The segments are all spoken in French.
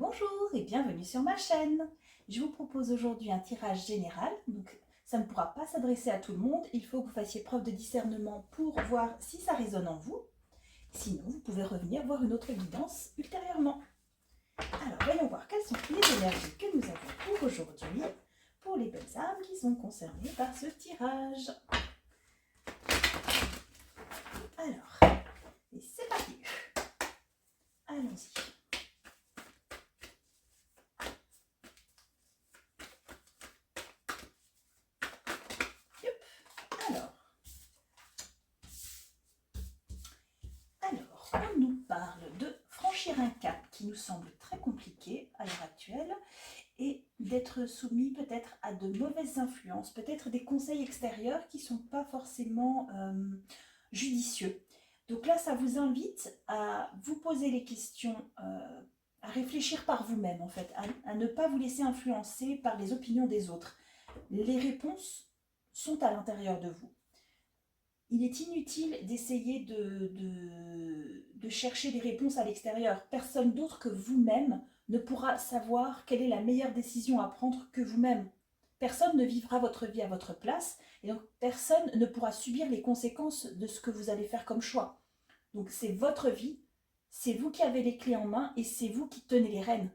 Bonjour et bienvenue sur ma chaîne. Je vous propose aujourd'hui un tirage général, donc ça ne pourra pas s'adresser à tout le monde, il faut que vous fassiez preuve de discernement pour voir si ça résonne en vous. Sinon, vous pouvez revenir voir une autre guidance ultérieurement. Alors, voyons voir quelles sont les énergies que nous avons pour aujourd'hui, pour les belles âmes qui sont concernées par ce tirage. Alors, et c'est parti. Allons-y. Alors, on nous parle de franchir un cap qui nous semble très compliqué à l'heure actuelle et d'être soumis peut-être à de mauvaises influences, peut-être des conseils extérieurs qui ne sont pas forcément judicieux. Donc là, ça vous invite à vous poser les questions, à réfléchir par vous-même en fait, à ne pas vous laisser influencer par les opinions des autres. Les réponses sont à l'intérieur de vous. Il est inutile d'essayer de chercher des réponses à l'extérieur. Personne d'autre que vous-même ne pourra savoir quelle est la meilleure décision à prendre que vous-même. Personne ne vivra votre vie à votre place et donc personne ne pourra subir les conséquences de ce que vous allez faire comme choix. Donc c'est votre vie, c'est vous qui avez les clés en main et c'est vous qui tenez les rênes.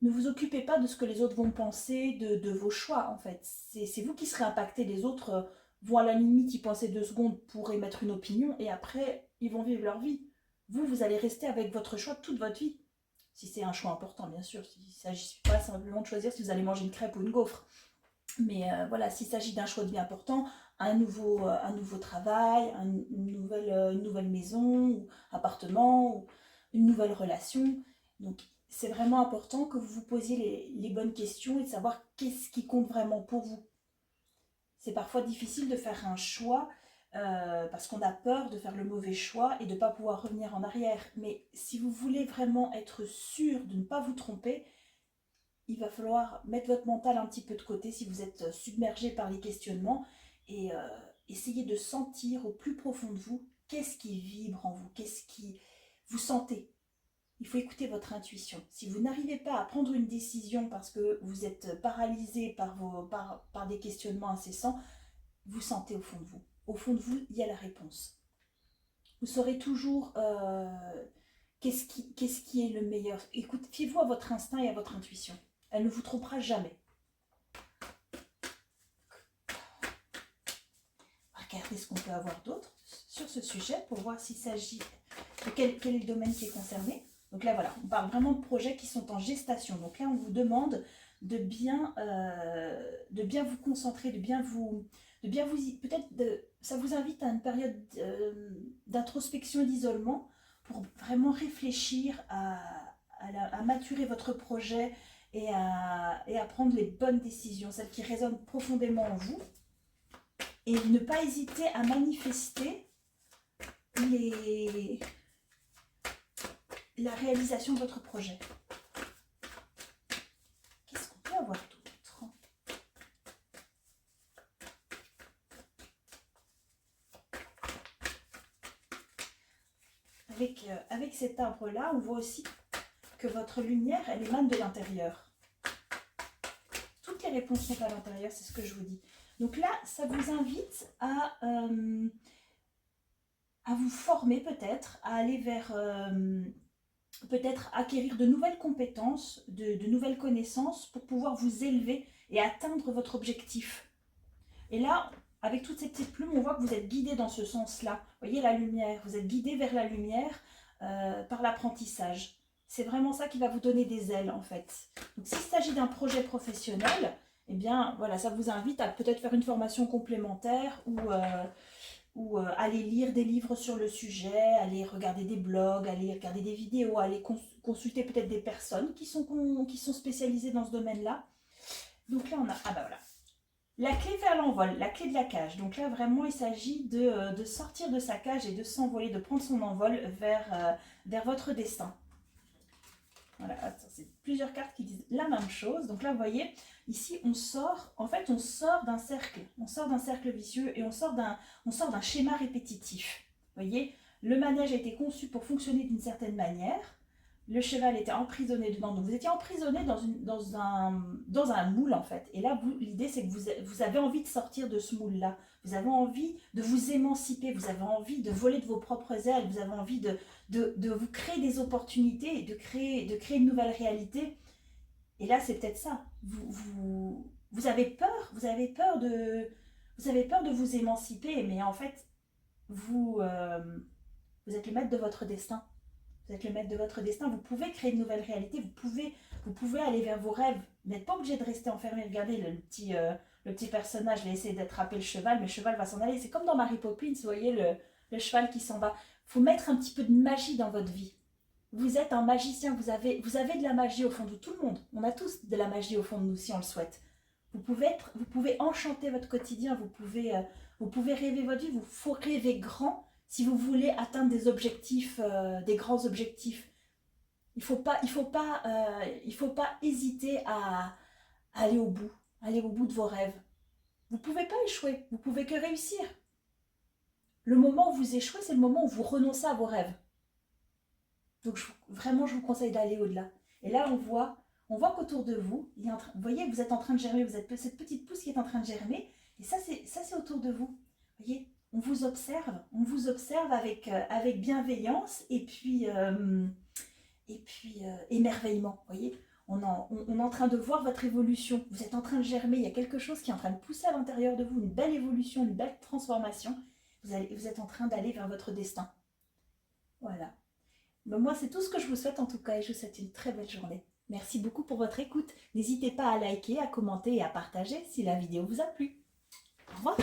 Ne vous occupez pas de ce que les autres vont penser de vos choix en fait. C'est vous qui serez impacté, les autres vont à la limite y penser 2 secondes pour émettre une opinion et après ils vont vivre leur vie. Vous allez rester avec votre choix toute votre vie. Si c'est un choix important bien sûr, il ne s'agit pas simplement de choisir si vous allez manger une crêpe ou une gaufre. Mais voilà, s'il s'agit d'un choix de vie important, un nouveau travail, une nouvelle maison, ou appartement, ou une nouvelle relation. Donc c'est vraiment important que vous vous posiez les bonnes questions et de savoir qu'est-ce qui compte vraiment pour vous. C'est parfois difficile de faire un choix parce qu'on a peur de faire le mauvais choix et de ne pas pouvoir revenir en arrière. Mais si vous voulez vraiment être sûr de ne pas vous tromper, il va falloir mettre votre mental un petit peu de côté si vous êtes submergé par les questionnements et essayer de sentir au plus profond de vous qu'est-ce qui vibre en vous, qu'est-ce qui vous sentez. Il faut écouter votre intuition. Si vous n'arrivez pas à prendre une décision parce que vous êtes paralysé par des questionnements incessants, vous sentez au fond de vous. Au fond de vous, il y a la réponse. Vous saurez toujours qu'est-ce qui est le meilleur. Écoutez, fiez-vous à votre instinct et à votre intuition. Elle ne vous trompera jamais. Regardez ce qu'on peut avoir d'autre sur ce sujet pour voir s'il s'agit de quel est le domaine qui est concerné. Donc là, voilà, on parle vraiment de projets qui sont en gestation. Donc là, on vous demande de bien vous concentrer, peut-être, ça vous invite à une période d'introspection et d'isolement pour vraiment réfléchir à maturer votre projet et à prendre les bonnes décisions, celles qui résonnent profondément en vous. Et ne pas hésiter à manifester la réalisation de votre projet. Qu'est-ce qu'on peut avoir d'autre? Avec cet arbre-là, on voit aussi que votre lumière, elle émane de l'intérieur. Toutes les réponses sont à l'intérieur, c'est ce que je vous dis. Donc là, ça vous invite à vous former peut-être, à aller vers peut-être acquérir de nouvelles compétences, de nouvelles connaissances pour pouvoir vous élever et atteindre votre objectif. Et là, avec toutes ces petites plumes, on voit que vous êtes guidé dans ce sens-là. Vous voyez la lumière, vous êtes guidé vers la lumière par l'apprentissage. C'est vraiment ça qui va vous donner des ailes en fait. Donc s'il s'agit d'un projet professionnel, eh bien voilà, ça vous invite à peut-être faire une formation complémentaire ou aller lire des livres sur le sujet, aller regarder des blogs, aller regarder des vidéos, aller consulter peut-être des personnes qui sont spécialisées dans ce domaine-là. Donc là, on a, ah bah voilà, la clé vers l'envol, la clé de la cage. Donc là, vraiment, il s'agit de sortir de sa cage et de s'envoler, de prendre son envol vers votre destin. Voilà, c'est plusieurs cartes qui disent la même chose. Donc là, vous voyez, ici, on sort d'un cercle vicieux et on sort d'un schéma répétitif. Vous voyez, le manège a été conçu pour fonctionner d'une certaine manière. le cheval était emprisonné dedans. Donc vous étiez emprisonné dans un moule en fait. Et là, l'idée c'est que vous avez envie de sortir de ce moule-là. Vous avez envie de vous émanciper, vous avez envie de voler de vos propres ailes, vous avez envie de vous créer des opportunités, et de créer une nouvelle réalité. Et là, c'est peut-être ça. Vous avez peur, vous avez peur de vous émanciper, mais en fait, vous êtes le maître de votre destin. Vous êtes le maître de votre destin. Vous pouvez créer une nouvelle réalité. Vous pouvez aller vers vos rêves. Vous n'êtes pas obligé de rester enfermé. Regardez le petit personnage, il a essayé d'attraper le cheval, mais le cheval va s'en aller. C'est comme dans Mary Poppins, vous voyez le cheval qui s'en va. Il faut mettre un petit peu de magie dans votre vie. Vous êtes un magicien, vous avez de la magie au fond de tout le monde. On a tous de la magie au fond de nous si on le souhaite. Vous pouvez enchanter votre quotidien, vous pouvez rêver votre vie, faut rêver grand si vous voulez atteindre des objectifs, des grands objectifs. Il faut pas hésiter à aller au bout de vos rêves. Vous ne pouvez pas échouer, vous pouvez que réussir. Le moment où vous échouez, c'est le moment où vous renoncez à vos rêves. Donc vraiment, je vous conseille d'aller au-delà. Et là, on voit qu'autour de vous, vous voyez, vous êtes en train de germer, vous êtes cette petite pousse qui est en train de germer, et ça c'est autour de vous. Vous voyez, on vous observe avec bienveillance et puis émerveillement. Vous voyez, on est en train de voir votre évolution. Vous êtes en train de germer, il y a quelque chose qui est en train de pousser à l'intérieur de vous, une belle évolution, une belle transformation. Vous êtes en train d'aller vers votre destin. Voilà. Mais moi, c'est tout ce que je vous souhaite en tout cas, et je vous souhaite une très belle journée. Merci beaucoup pour votre écoute. N'hésitez pas à liker, à commenter et à partager si la vidéo vous a plu. Au revoir.